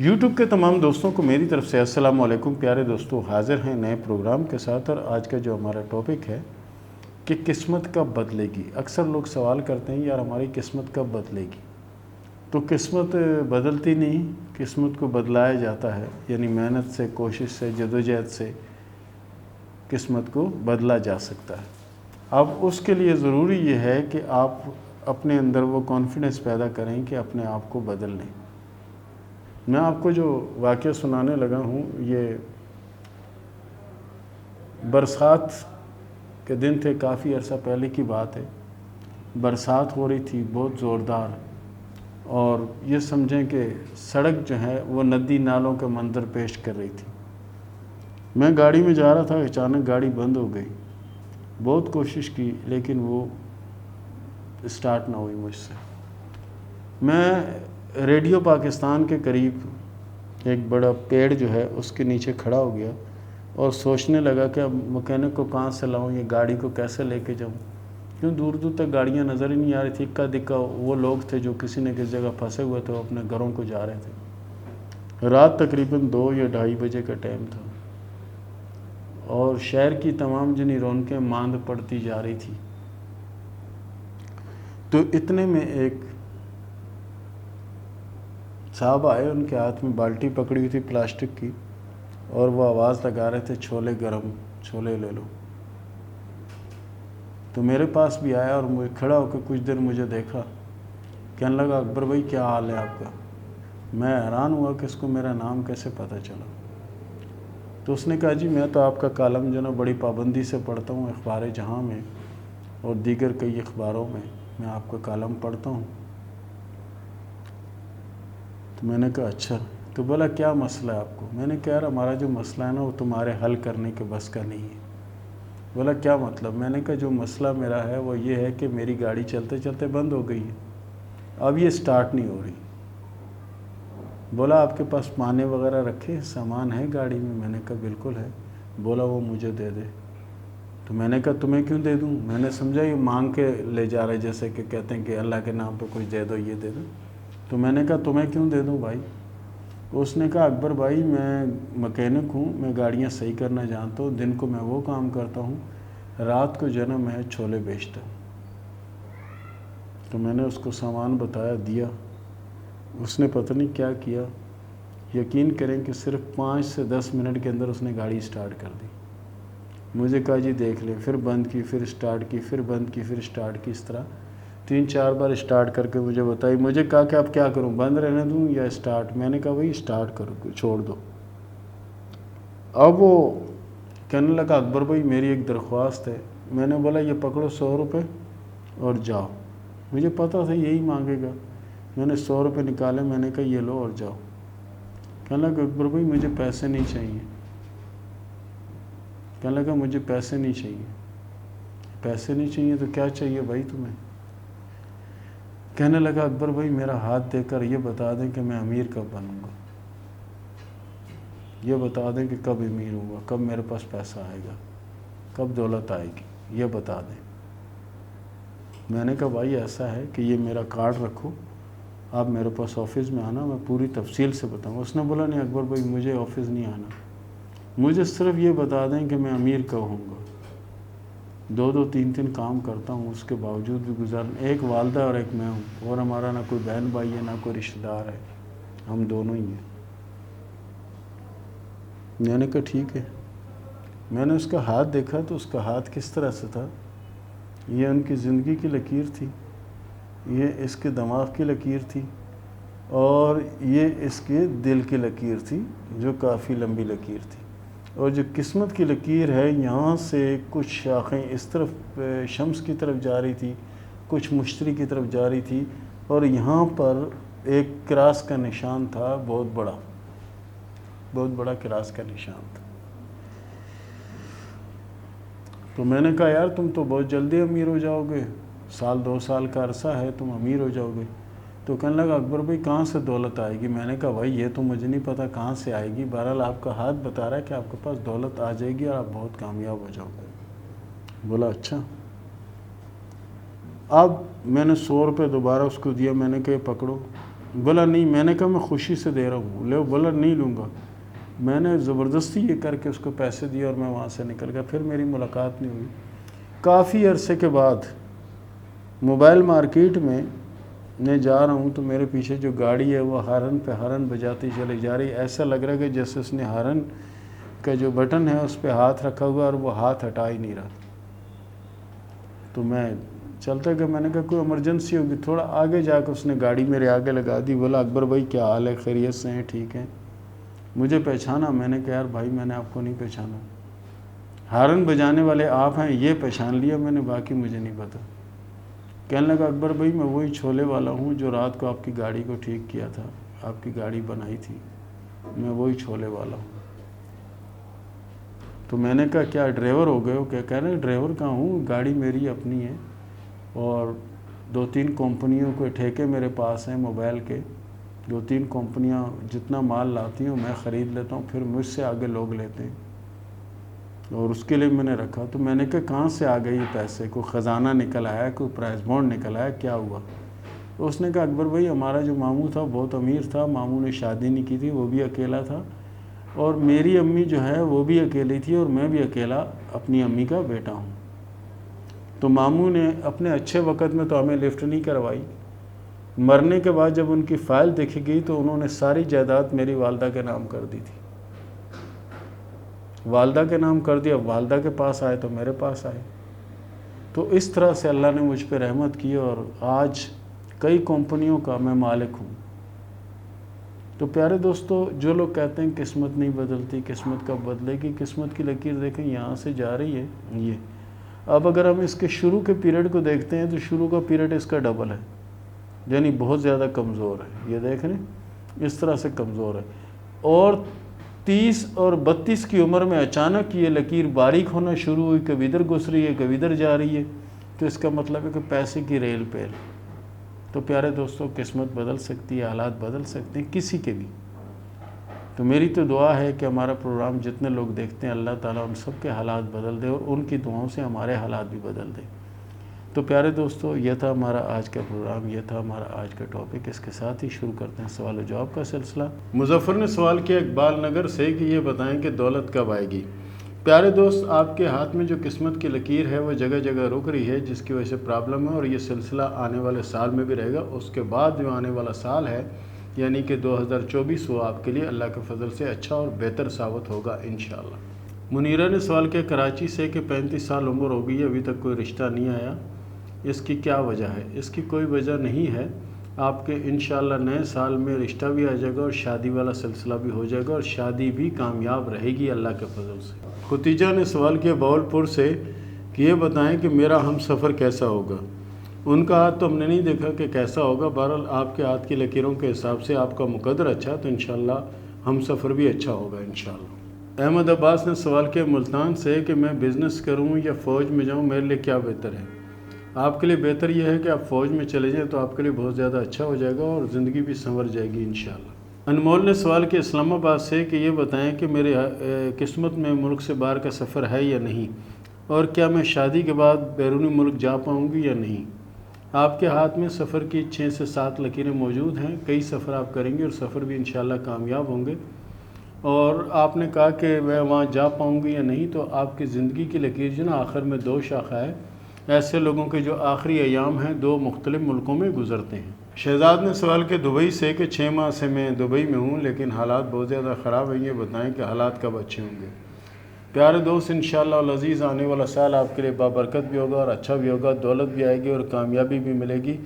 YouTube کے تمام دوستوں کو میری طرف سے السلام علیکم۔ پیارے دوستوں، حاضر ہیں نئے پروگرام کے ساتھ، اور آج کا جو ہمارا ٹاپک ہے کہ قسمت کب بدلے گی۔ اکثر لوگ سوال کرتے ہیں یار ہماری قسمت کب بدلے گی؟ تو قسمت بدلتی نہیں، قسمت کو بدلایا جاتا ہے، یعنی محنت سے، کوشش سے، جدوجہد سے قسمت کو بدلا جا سکتا ہے۔ اب اس کے لیے ضروری یہ ہے کہ آپ اپنے اندر وہ کانفیڈنس پیدا کریں کہ اپنے آپ کو بدل لیں۔ میں آپ کو جو واقعہ سنانے لگا ہوں، یہ برسات کے دن تھے، کافی عرصہ پہلے کی بات ہے۔ برسات ہو رہی تھی بہت زوردار، اور یہ سمجھیں کہ سڑک جو ہے وہ ندی نالوں کے منظر پیش کر رہی تھی۔ میں گاڑی میں جا رہا تھا، اچانک گاڑی بند ہو گئی۔ بہت کوشش کی لیکن وہ اسٹارٹ نہ ہوئی مجھ سے۔ میں ریڈیو پاکستان کے قریب ایک بڑا پیڑ جو ہے اس کے نیچے کھڑا ہو گیا اور سوچنے لگا کہ اب مکینک کو کہاں سے لاؤں، یہ گاڑی کو کیسے لے کے جاؤں، کیوں دور دور تک گاڑیاں نظر ہی نہیں آ رہی تھی۔ اکا دکا وہ لوگ تھے جو کسی نہ کسی جگہ پھنسے ہوئے تھے، وہ اپنے گھروں کو جا رہے تھے۔ رات تقریباً 2 یا 2:30 بجے کا ٹائم تھا، اور شہر کی تمام جنی رونقیں ماند پڑتی جا رہی تھی۔ تو اتنے میں ایک صاحب آئے، ان کے ہاتھ میں بالٹی پکڑی ہوئی تھی پلاسٹک کی، اور وہ آواز لگا رہے تھے چھولے گرم، چھولے لے لو۔ تو میرے پاس بھی آیا اور مجھے کھڑا ہو کے کچھ دیر مجھے دیکھا، کہنے لگا اکبر بھائی کیا حال ہے آپ کا؟ میں حیران ہوا کہ اس کو میرا نام کیسے پتہ چلا۔ تو اس نے کہا جی میں تو آپ کا کالم جو نا بڑی پابندی سے پڑھتا ہوں، اخبار جہاں میں اور دیگر کئی اخباروں میں آپ کا کالم پڑھتا ہوں۔ تو میں نے کہا اچھا۔ تو بولا کیا مسئلہ ہے آپ کو؟ میں نے کہا یار ہمارا جو مسئلہ ہے نا وہ تمہارے حل کرنے کے بس کا نہیں ہے۔ بولا کیا مطلب؟ میں نے کہا جو مسئلہ میرا ہے وہ یہ ہے کہ میری گاڑی چلتے چلتے بند ہو گئی ہے، اب یہ سٹارٹ نہیں ہو رہی۔ بولا آپ کے پاس پانے وغیرہ رکھے سامان ہے گاڑی میں؟ میں نے کہا بالکل ہے۔ بولا وہ مجھے دے دے۔ تو میں نے کہا تمہیں کیوں دے دوں؟ میں نے سمجھا یہ مانگ کے لے جا رہے، جیسے کہ کہتے ہیں کہ اللہ کے نام پہ کچھ دے دو، یہ دے دو۔ تو میں نے کہا تمہیں کیوں دے دوں بھائی؟ اس نے کہا اکبر بھائی میں مکینک ہوں، میں گاڑیاں صحیح کرنا جانتا ہوں، دن کو میں وہ کام کرتا ہوں، رات کو جو ہے نا میں چھولے بیچتا ہوں۔ تو میں نے اس کو سامان بتایا، دیا۔ اس نے پتہ نہیں کیا کیا، یقین کریں کہ صرف 5 سے 10 منٹ کے اندر اس نے گاڑی سٹارٹ کر دی۔ مجھے کہا جی دیکھ لیں، پھر بند کی، پھر سٹارٹ کی، پھر بند کی، پھر سٹارٹ کی، اس طرح 3-4 بار سٹارٹ کر کے مجھے بتائی۔ مجھے کہا کہ اب کیا کروں، بند رہنے دوں یا سٹارٹ؟ میں نے کہا بھائی سٹارٹ کرو، چھوڑ دو۔ اب وہ کہنے لگا اکبر بھائی میری ایک درخواست ہے۔ میں نے بولا یہ پکڑو 100 روپے اور جاؤ۔ مجھے پتہ تھا یہی مانگے گا۔ میں نے 100 روپے نکالے، میں نے کہا یہ لو اور جاؤ۔ کہنے لگا اکبر بھائی مجھے پیسے نہیں چاہیے۔ کہنے لگا مجھے پیسے نہیں چاہیے۔ پیسے نہیں چاہیے تو کیا چاہیے بھائی تمہیں؟ کہنے لگا اکبر بھائی میرا ہاتھ دے کر یہ بتا دیں کہ میں امیر کب بنوں گا، یہ بتا دیں کہ کب امیر ہوں گا، کب میرے پاس پیسہ آئے گا، کب دولت آئے گی، یہ بتا دیں۔ میں نے کہا بھائی ایسا ہے کہ یہ میرا کارڈ رکھو، آپ میرے پاس آفس میں آنا، میں پوری تفصیل سے بتاؤں۔ اس نے بولا نہیں اکبر بھائی مجھے آفس نہیں آنا، مجھے صرف یہ بتا دیں کہ میں امیر کب ہوں گا۔ 2-2 3-3 کام کرتا ہوں، اس کے باوجود بھی ایک والدہ اور ایک میں ہوں، اور ہمارا نہ کوئی بہن بھائی ہے، نہ کوئی رشتہ دار ہے، ہم دونوں ہی ہیں۔ میں نے کہا ٹھیک ہے۔ میں نے اس کا ہاتھ دیکھا تو اس کا ہاتھ کس طرح سے تھا، یہ ان کی زندگی کی لکیر تھی، یہ اس کے دماغ کی لکیر تھی، اور یہ اس کے دل کی لکیر تھی جو کافی لمبی لکیر تھی۔ اور جو قسمت کی لکیر ہے، یہاں سے کچھ شاخیں اس طرف شمس کی طرف جا رہی تھی، کچھ مشتری کی طرف جا رہی تھی، اور یہاں پر ایک کراس کا نشان تھا، بہت بڑا کراس کا نشان تھا۔ تو میں نے کہا یار تم تو بہت جلدی امیر ہو جاؤ گے، 1-2 سال کا عرصہ ہے تم امیر ہو جاؤ گے۔ تو کہنے لگا اکبر بھائی کہاں سے دولت آئے گی؟ میں نے کہا بھائی یہ تو مجھے نہیں پتہ کہاں سے آئے گی، بہرحال آپ کا ہاتھ بتا رہا ہے کہ آپ کے پاس دولت آ جائے گی اور آپ بہت کامیاب ہو جاؤ گے۔ بولا اچھا۔ اب میں نے 100 روپے دوبارہ اس کو دیا، میں نے کہا یہ پکڑو، بولا نہیں، میں نے کہا میں خوشی سے دے رہا ہوں، لے، بولا نہیں لوں گا۔ میں نے زبردستی یہ کر کے اس کو پیسے دیے اور میں وہاں سے نکل گیا، پھر میری ملاقات نہیں ہوئی۔ کافی عرصے کے بعد موبائل مارکیٹ میں جا رہا ہوں تو میرے پیچھے جو گاڑی ہے وہ ہارن پہ ہارن بجاتی چلی جا رہی، ایسا لگ رہا ہے کہ جیسے اس نے ہارن کا جو بٹن ہے اس پہ ہاتھ رکھا ہوا اور وہ ہاتھ ہٹا ہی نہیں رہا۔ تو میں چلتا کہ میں نے کہا کوئی ایمرجنسی ہوگی، تھوڑا آگے جا کے اس نے گاڑی میرے آگے لگا دی۔ بولا اکبر بھائی کیا حال ہے، خیریت سے ہیں، ٹھیک ہیں؟ مجھے پہچانا، میں نے کہا یار بھائی میں نے آپ کو نہیں پہچانا، ہارن بجانے والے آپ ہیں یہ پہچان لیا میں نے، باقی مجھے نہیں پتا۔ کہنے لگا اکبر بھائی میں وہی چھولے والا ہوں جو رات کو آپ کی گاڑی کو ٹھیک کیا تھا، آپ کی گاڑی بنائی تھی، میں وہی چھولے والا ہوں۔ تو میں نے کہا کیا ڈرائیور ہو گئے ہو؟ کیا کہہ رہے ڈرائیور کہاں ہوں، گاڑی میری اپنی ہے اور 2-3 کمپنیوں کے ٹھیکے میرے پاس ہیں موبائل کے، 2-3 کمپنیاں جتنا مال لاتی ہوں میں خرید لیتا ہوں، پھر مجھ سے آگے لوگ لیتے ہیں اور اس کے لیے میں نے رکھا۔ تو میں نے کہا کہاں سے آ گئے یہ پیسے، کوئی خزانہ نکل آیا، کوئی پرائز بانڈ نکل آیا، کیا ہوا؟ تو اس نے کہا اکبر بھائی ہمارا جو ماموں تھا بہت امیر تھا، ماموں نے شادی نہیں کی تھی، وہ بھی اکیلا تھا، اور میری امی جو ہے وہ بھی اکیلی تھی اور میں بھی اکیلا اپنی امی کا بیٹا ہوں۔ تو ماموں نے اپنے اچھے وقت میں تو ہمیں لفٹ نہیں کروائی، مرنے کے بعد جب ان کی فائل دیکھی گئی تو انہوں نے ساری جائیداد میری والدہ کے نام کر دی تھی، والدہ کے نام کر دیا، والدہ کے پاس آئے تو میرے پاس آئے۔ تو اس طرح سے اللہ نے مجھ پہ رحمت کی اور آج کئی کمپنیوں کا میں مالک ہوں۔ تو پیارے دوستو، جو لوگ کہتے ہیں قسمت نہیں بدلتی، قسمت کب بدلے گی، قسمت کی لکیر دیکھیں یہاں سے جا رہی ہے یہ۔ اب اگر ہم اس کے شروع کے پیریڈ کو دیکھتے ہیں تو شروع کا پیریڈ اس کا ڈبل ہے، یعنی بہت زیادہ کمزور ہے، یہ دیکھ رہے ہیں اس طرح سے کمزور ہے، اور 30 اور 32 کی عمر میں اچانک یہ لکیر باریک ہونا شروع ہوئی، کبھی ادھر گھس رہی ہے کبھی ادھر جا رہی ہے، تو اس کا مطلب ہے کہ پیسے کی ریل پیل۔ تو پیارے دوستو، قسمت بدل سکتی ہے، حالات بدل سکتے ہیں کسی کے بھی۔ تو میری تو دعا ہے کہ ہمارا پروگرام جتنے لوگ دیکھتے ہیں اللہ تعالیٰ ان سب کے حالات بدل دے اور ان کی دعاؤں سے ہمارے حالات بھی بدل دے۔ تو پیارے دوستو، یہ تھا ہمارا آج کا پروگرام، یہ تھا ہمارا آج کا ٹاپک۔ اس کے ساتھ ہی شروع کرتے ہیں سوال و جواب کا سلسلہ۔ مظفر نے سوال کیا اقبال نگر سے کہ یہ بتائیں کہ دولت کب آئے گی؟ پیارے دوست، آپ کے ہاتھ میں جو قسمت کی لکیر ہے وہ جگہ جگہ رک رہی ہے، جس کی وجہ سے پرابلم ہے، اور یہ سلسلہ آنے والے سال میں بھی رہے گا۔ اس کے بعد جو آنے والا سال ہے یعنی کہ 2024، وہ آپ کے لیے اللہ کے فضل سے اچھا اور بہتر ثابت ہوگا انشاءاللہ۔ منیرہ نے سوال کیا کراچی سے کہ 35 سال عمر ہو گئی ہے، ابھی تک کوئی رشتہ نہیں آیا، اس کی کیا وجہ ہے؟ اس کی کوئی وجہ نہیں ہے، آپ کے انشاءاللہ نئے سال میں رشتہ بھی آ جائے گا اور شادی والا سلسلہ بھی ہو جائے گا اور شادی بھی کامیاب رہے گی اللہ کے فضل سے۔ ختیجہ نے سوال کیا باولپور سے کہ یہ بتائیں کہ میرا ہم سفر کیسا ہوگا؟ ان کا ہاتھ تو ہم نے نہیں دیکھا کہ کیسا ہوگا، بہرحال آپ کے ہاتھ کی لکیروں کے حساب سے آپ کا مقدر اچھا تو انشاءاللہ ہم سفر بھی اچھا ہوگا انشاءاللہ۔ احمد عباس نے سوال کیا ملتان سے کہ میں بزنس کروں یا فوج میں جاؤں، میرے لیے کیا بہتر ہے؟ آپ کے لیے بہتر یہ ہے کہ آپ فوج میں چلے جائیں تو آپ کے لیے بہت زیادہ اچھا ہو جائے گا اور زندگی بھی سنور جائے گی انشاءاللہ۔ انمول نے سوال کیا اسلام آباد سے کہ یہ بتائیں کہ میرے قسمت میں ملک سے باہر کا سفر ہے یا نہیں، اور کیا میں شادی کے بعد بیرونی ملک جا پاؤں گی یا نہیں؟ آپ کے ہاتھ میں سفر کی 6 سے 7 لکیریں موجود ہیں، کئی سفر آپ کریں گے اور سفر بھی انشاءاللہ کامیاب ہوں گے۔ اور آپ نے کہا کہ میں وہاں جا پاؤں گی یا نہیں، تو آپ کی زندگی کی لکیر جو نا آخر میں 2 شاخہ ہے، ایسے لوگوں کے جو آخری ایام ہیں 2 مختلف ملکوں میں گزرتے ہیں۔ شہزاد نے سوال کیا دبئی سے کہ 6 ماہ سے میں دبئی میں ہوں لیکن حالات بہت زیادہ خراب ہیں، یہ بتائیں کہ حالات کب اچھے ہوں گے؟ پیارے دوست، انشاءاللہ العزیز آنے والا سال آپ کے لیے بابرکت بھی ہوگا اور اچھا بھی ہوگا، دولت بھی آئے گی اور کامیابی بھی ملے گی۔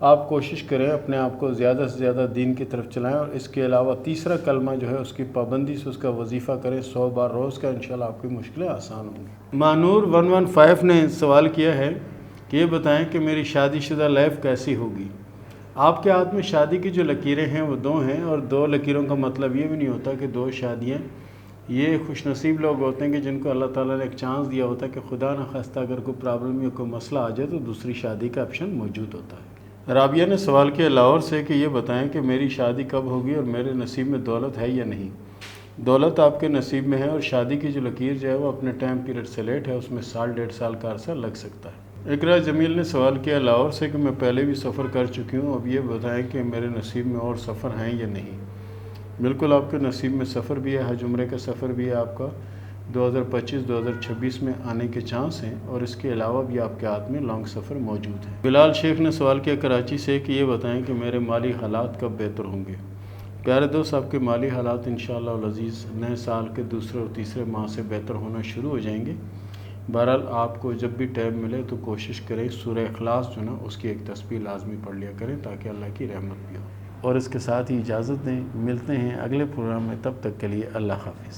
آپ کوشش کریں اپنے آپ کو زیادہ سے زیادہ دین کی طرف چلائیں، اور اس کے علاوہ تیسرا کلمہ جو ہے اس کی پابندی سے اس کا وظیفہ کریں 100 بار روز کا، انشاءاللہ آپ کی مشکلیں آسان ہوں گی۔ مانور 115 نے سوال کیا ہے کہ یہ بتائیں کہ میری شادی شدہ لائف کیسی ہوگی؟ آپ کے ہاتھ میں شادی کی جو لکیریں ہیں وہ 2 ہیں، اور 2 لکیروں کا مطلب یہ بھی نہیں ہوتا کہ 2 شادیاں۔ یہ خوش نصیب لوگ ہوتے ہیں کہ جن کو اللہ تعالیٰ نے ایک چانس دیا ہوتا ہے کہ خدا نخواستہ اگر کوئی پرابلم یا کوئی مسئلہ آ جائے تو دوسری شادی کا آپشن موجود ہوتا ہے۔ رابعہ نے سوال کیا لاہور سے کہ یہ بتائیں کہ میری شادی کب ہوگی اور میرے نصیب میں دولت ہے یا نہیں؟ دولت آپ کے نصیب میں ہے، اور شادی کی جو لکیر جو ہے وہ اپنے ٹائم پیریڈ سے لیٹ ہے، اس میں 1.5 سال کا عرصہ لگ سکتا ہے۔ اقرا جمیل نے سوال کیا لاہور سے کہ میں پہلے بھی سفر کر چکی ہوں، اب یہ بتائیں کہ میرے نصیب میں اور سفر ہیں یا نہیں۔ بالکل آپ کے نصیب میں سفر بھی ہے، حج عمرے کا سفر بھی ہے آپ کا 2025-2026 میں آنے کے چانس ہیں، اور اس کے علاوہ بھی آپ کے ہاتھ میں لانگ سفر موجود ہے۔ بلال شیخ نے سوال کیا کراچی سے کہ یہ بتائیں کہ میرے مالی حالات کب بہتر ہوں گے۔ پیارے دوست، آپ کے مالی حالات انشاءاللہ العزیز نئے سال کے دوسرے اور تیسرے ماہ سے بہتر ہونا شروع ہو جائیں گے۔ بہرحال آپ کو جب بھی ٹائم ملے تو کوشش کریں سورہ اخلاص جو نا اس کی ایک تسبیح لازمی پڑھ لیا کریں تاکہ اللہ کی رحمت بھی ہو۔ اور اس کے ساتھ ہی اجازت دیں، ملتے ہیں اگلے پروگرام میں، تب تک کے لیے اللہ حافظ۔